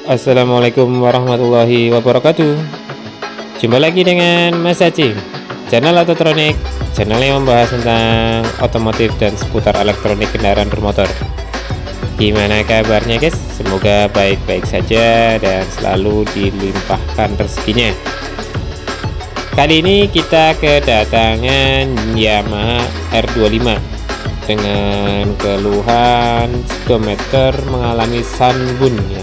Assalamualaikum warahmatullahi wabarakatuh. Jumpa lagi dengan Mas Acing, channel Autotronik, channel yang membahas tentang otomotif dan seputar elektronik kendaraan bermotor. Gimana kabarnya guys? Semoga baik-baik saja dan selalu dilimpahkan rezekinya. Kali ini kita kedatangan Yamaha R25 dengan keluhan speedometer mengalami sunburn ya.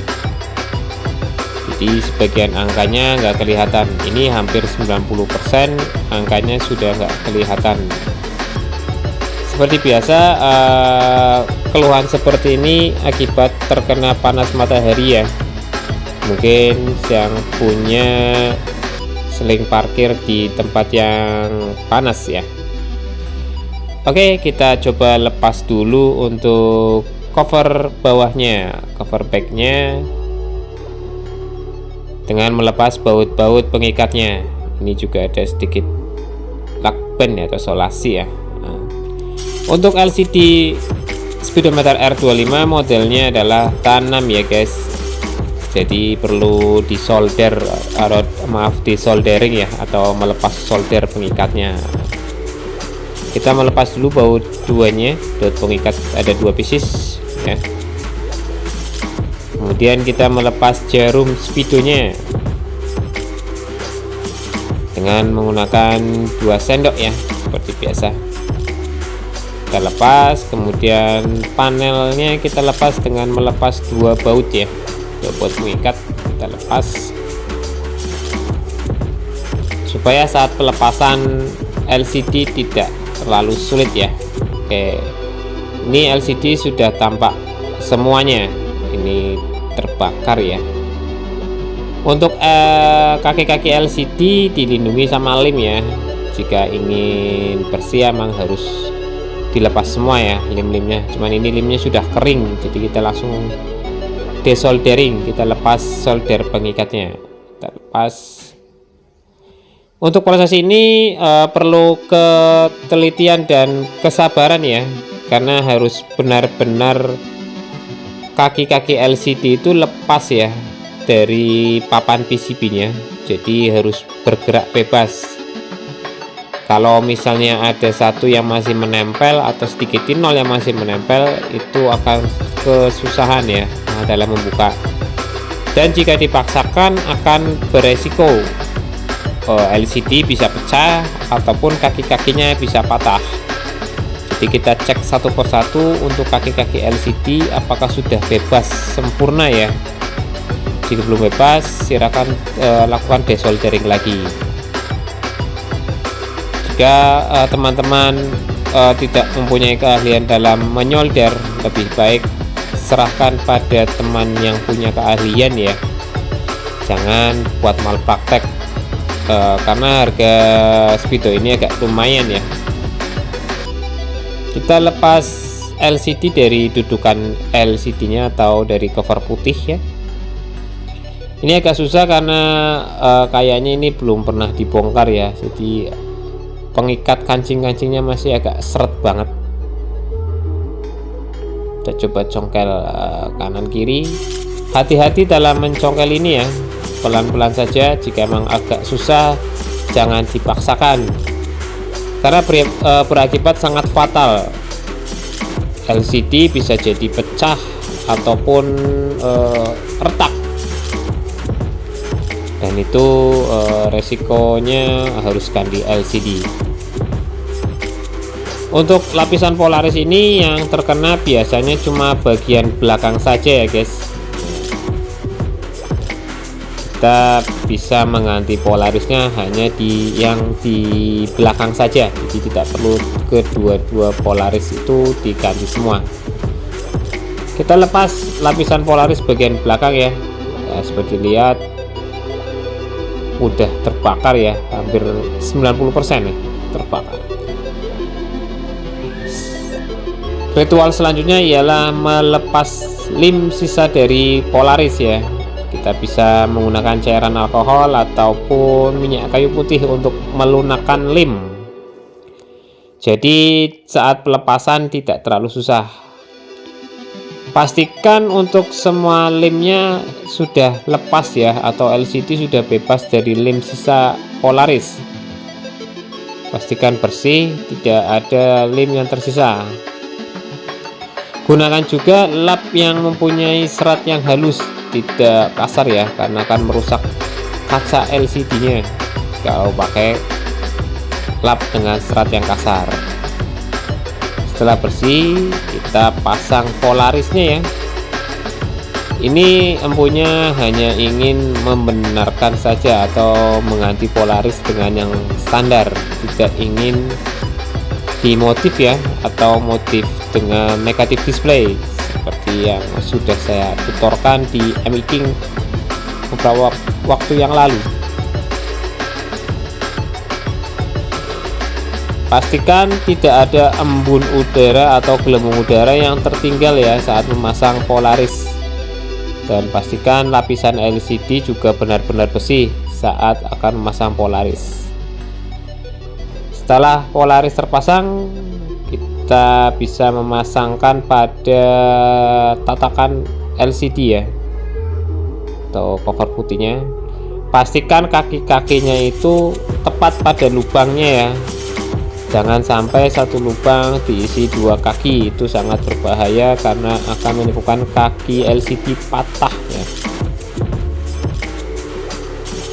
Jadi sebagian angkanya nggak kelihatan, ini hampir 90% angkanya sudah nggak kelihatan. Seperti biasa, keluhan seperti ini akibat terkena panas matahari ya. Mungkin yang punya seling parkir di tempat yang panas ya. Oke, kita coba lepas dulu untuk cover bawahnya, cover backnya, dengan melepas baut-baut pengikatnya. Ini juga ada sedikit lakban ya, atau solasi ya. Untuk LCD speedometer R25 modelnya adalah tanam ya guys, jadi perlu disolder atau disoldering ya, atau melepas solder pengikatnya. Kita melepas dulu baut duanya, baut pengikat ada 2 pieces ya. Kemudian kita melepas jarum speedonya dengan menggunakan 2 sendok ya, seperti biasa. Kita lepas, kemudian panelnya kita lepas dengan melepas 2 baut ya, 2 baut pengikat kita lepas, supaya saat pelepasan LCD tidak terlalu sulit ya. Oke, ini LCD sudah tampak semuanya, ini terbakar ya. Untuk kaki-kaki LCD dilindungi sama lem ya. Jika ingin bersih emang harus dilepas semua ya lem-lemnya. Cuman ini lemnya sudah kering, jadi kita langsung desoldering, kita lepas solder pengikatnya, kita lepas. Untuk proses ini perlu ketelitian dan kesabaran ya, karena harus benar-benar kaki-kaki LCD itu lepas ya dari papan PCB-nya, jadi harus bergerak bebas. Kalau misalnya ada satu yang masih menempel atau sedikit nol yang masih menempel, itu akan kesusahan ya dalam membuka, dan jika dipaksakan akan beresiko LCD bisa pecah ataupun kaki-kakinya bisa patah. Jadi kita cek satu persatu untuk kaki-kaki LCD apakah sudah bebas sempurna ya. Jika belum bebas, silakan lakukan desoldering lagi. Jika teman-teman tidak mempunyai keahlian dalam menyolder, lebih baik serahkan pada teman yang punya keahlian ya. Jangan buat malpraktek, karena harga speedo ini agak lumayan ya. Kita lepas LCD dari dudukan LCD-nya atau dari cover putih ya. Ini agak susah karena kayaknya ini belum pernah dibongkar ya, jadi pengikat kancing-kancingnya masih agak seret banget. Kita coba congkel kanan kiri. Hati-hati dalam mencongkel ini ya, pelan-pelan saja. Jika memang agak susah jangan dipaksakan, karena berakibat sangat fatal. LCD bisa jadi pecah ataupun retak, dan itu resikonya harus ganti LCD. Untuk lapisan Polaris ini yang terkena biasanya cuma bagian belakang saja ya guys. Kita bisa mengganti Polarisnya hanya yang di belakang saja, jadi tidak perlu kedua-dua Polaris itu diganti semua. Kita lepas lapisan Polaris bagian belakang ya, seperti lihat udah terbakar ya, hampir 90% ya terbakar. Ritual selanjutnya ialah melepas lem sisa dari Polaris ya. Kita bisa menggunakan cairan alkohol ataupun minyak kayu putih untuk melunakkan lem. Jadi saat pelepasan tidak terlalu susah. Pastikan untuk semua lemnya sudah lepas ya, atau LCD sudah bebas dari lem sisa Polaris. Pastikan bersih, tidak ada lem yang tersisa. Gunakan juga lap yang mempunyai serat yang halus, tidak kasar ya, karena akan merusak kaca LCD-nya kalau pakai lap dengan serat yang kasar. Setelah bersih, kita pasang Polarisnya ya. Ini empunya hanya ingin membenarkan saja atau mengganti Polaris dengan yang standar, tidak ingin dimotif ya, atau motif dengan negatif display seperti yang sudah saya tutorkan di MI-King beberapa waktu yang lalu. Pastikan tidak ada embun udara atau gelembung udara yang tertinggal ya saat memasang Polaris. Dan pastikan lapisan LCD juga benar-benar bersih saat akan memasang Polaris. Setelah Polaris terpasang, kita bisa memasangkan pada tatakan LCD ya, atau cover putihnya. Pastikan kaki-kakinya itu tepat pada lubangnya ya. Jangan sampai satu lubang diisi dua kaki, itu sangat berbahaya karena akan menyebabkan kaki LCD patah ya.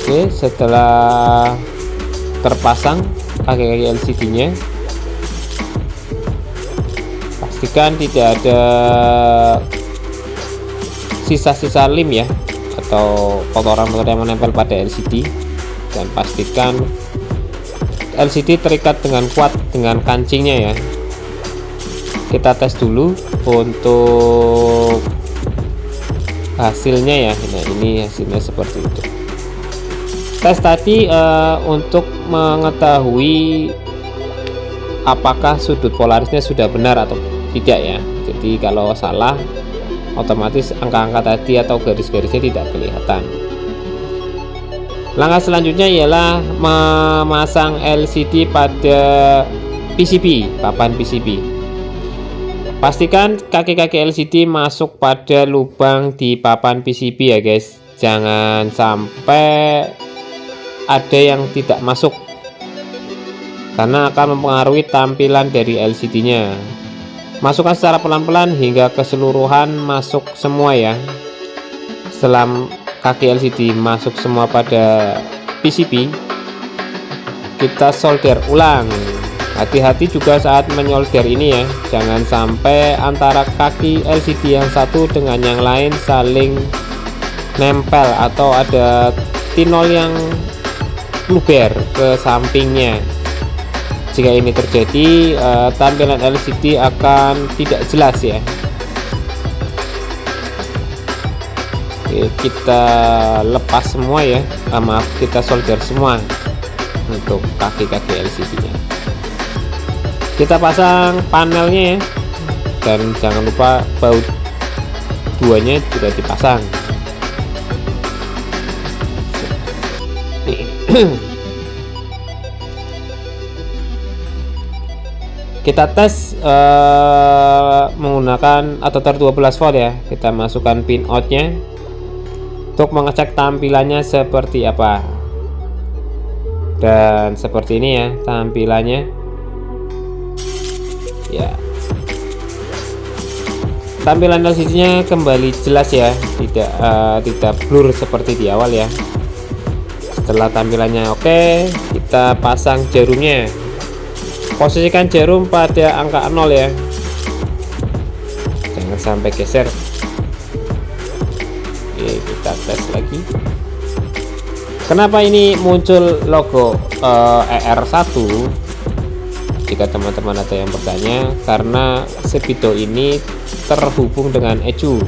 Oke, setelah terpasang kaki-kaki LCD-nya, pastikan tidak ada sisa-sisa lem ya, atau kotoran-kotoran yang menempel pada LCD, dan pastikan LCD terikat dengan kuat dengan kancingnya ya. Kita tes dulu untuk hasilnya ya. Nah, ini hasilnya seperti itu. Tes tadi untuk mengetahui apakah sudut Polarisnya sudah benar atau tidak ya. Jadi kalau salah, otomatis angka-angka tadi atau garis-garisnya tidak kelihatan. Langkah selanjutnya ialah memasang LCD pada PCB, papan PCB. Pastikan kaki-kaki LCD masuk pada lubang di papan PCB ya guys. Jangan sampai ada yang tidak masuk, karena akan mempengaruhi tampilan dari LCD-nya. Masukkan secara pelan-pelan hingga keseluruhan masuk semua ya. Setelah kaki LCD masuk semua pada PCB, kita solder ulang. Hati-hati juga saat menyolder ini ya, jangan sampai antara kaki LCD yang satu dengan yang lain saling nempel atau ada tinol yang luber ke sampingnya. Jika ini terjadi, tampilan LCD akan tidak jelas ya. Oke, kita lepas semua ya, maaf, kita solder semua untuk kaki-kaki LCD-nya. Kita pasang panelnya ya, dan jangan lupa baut duanya juga dipasang. Kita tes menggunakan adapter 12 volt ya. Kita masukkan pin outnya untuk mengecek tampilannya seperti apa. Dan seperti ini ya tampilannya ya. Tampilan LCD-nya kembali jelas ya, tidak blur seperti di awal ya. Setelah tampilannya oke, kita pasang jarumnya. Posisikan jarum pada angka 0 ya, jangan sampai geser. Oke, kita tes lagi. Kenapa ini muncul logo ER1? Jika teman-teman ada yang bertanya, karena Sebido ini terhubung dengan ECU.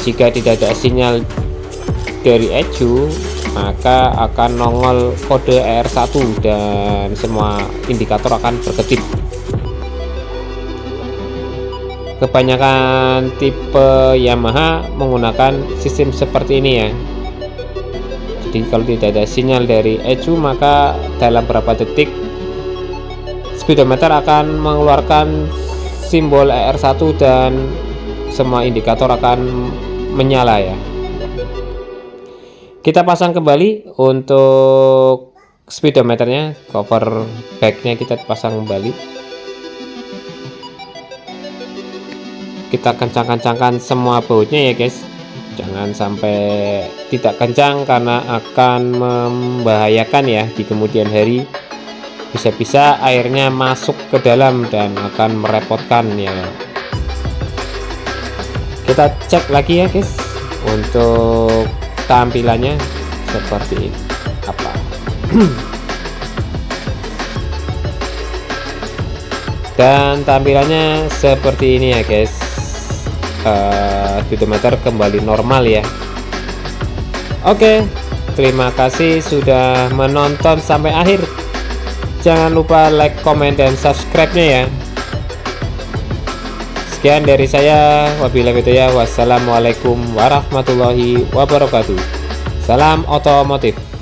Jika tidak ada sinyal dari ECU, maka akan nongol kode ER1 dan semua indikator akan berkedip. Kebanyakan tipe Yamaha menggunakan sistem seperti ini ya. Jadi kalau tidak ada sinyal dari ECU, maka dalam beberapa detik speedometer akan mengeluarkan simbol ER1 dan semua indikator akan menyala ya. Kita pasang kembali untuk speedometernya, cover backnya kita pasang kembali. Kita kencang-kencangkan semua bautnya ya guys, jangan sampai tidak kencang karena akan membahayakan ya di kemudian hari. Bisa-bisa airnya masuk ke dalam dan akan merepotkan ya. Kita cek lagi ya guys untuk tampilannya seperti apa. Dan tampilannya seperti ini ya guys. Speedometer kembali normal ya. Oke, terima kasih sudah menonton sampai akhir. Jangan lupa like, comment, dan subscribe-nya ya. Sekian dari saya, wabillahi taufiq, wassalamualaikum warahmatullahi wabarakatuh. Salam otomotif.